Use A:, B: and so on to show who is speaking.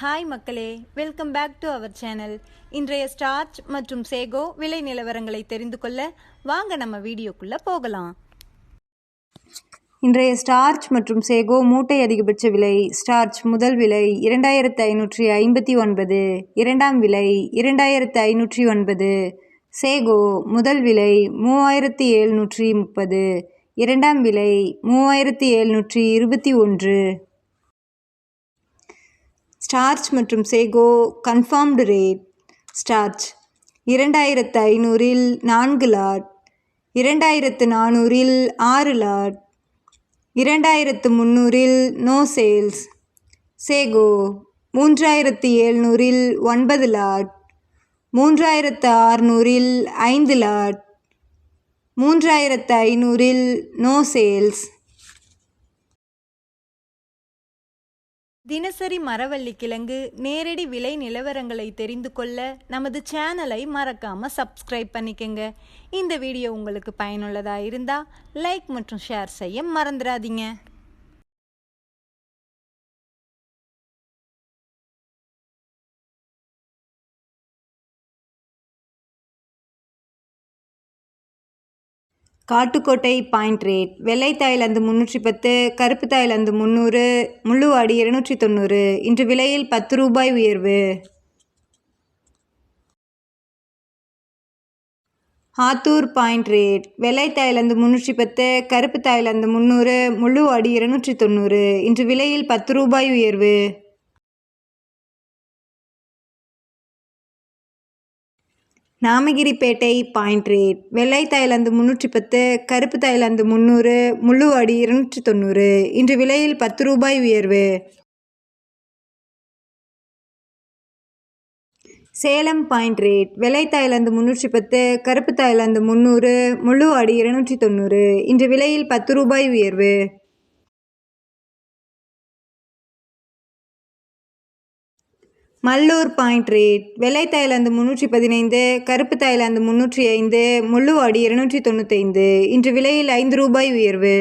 A: Hi மக்களே, welcome back to our channel. இன்றைய starch மற்றும் சேகோ விலை நிலவரங்களை தெரிந்து கொள்ள வாங்க நம்ம வீடியோக்குள்ள போகலாம். இன்றைய ஸ்டார்ச் மற்றும் சேகோ மூட்டை அதிகபட்ச விலை. ஸ்டார்ச் முதல் விலை 2559, இரண்டாம் விலை 2509. சேகோ முதல் விலை 3730, இரண்டாம் விலை 3721. ஸ்டார்ச் மற்றும் sago confirmed rate. Starch 2500 4 lot, 2400 6 lot, 2300 no sales. Sago 3700 9 lot, 3600 5 lot, 3500 no sales. தினசரி மரவள்ளி கிழங்கு நேரடி விலை நிலவரங்களை தெரிந்து கொள்ள நமது சேனலை மறக்காமல் சப்ஸ்கிரைப் பண்ணிக்கங்க. இந்த வீடியோ உங்களுக்கு பயனுள்ளதாக இருந்தால் லைக் மற்றும் ஷேர் செய்ய மறந்துடாதீங்க. Kattukottai point rate. வெள்ளை தாய்லாந்து 310, கருப்பு தாய்லாந்து 300, முள்ளுவாடி 290. இன்று விலையில் 10 ரூபாய் உயர்வு. Attur point rate. வெள்ளை தாய்லாந்து 310, கருப்பு தாய்லாந்து 300, முள்ளுவாடி 290. இன்று விலையில் 10 ரூபாய் உயர்வு. Namagiripettai point rate. வெள்ளை தாய்லாந்து 310, கருப்பு தாய்லாந்து 300, முள்ளுவாடி 290. இன்று விலையில் 10 ரூபாய் உயர்வு. Salem point rate. வெள்ளை தாய்லாந்து 310, கருப்பு தாய்லாந்து 300, முள்ளுவாடி 290. இன்று விலையில் 10 ரூபாய் உயர்வு. Mallur point rate. வெள்ளை தாய்லாந்து 315, கருப்பு தாய்லாந்து 305, முள்ளுவாடி 295. இன்று விலையில் 5 ரூபாய் உயர்வு.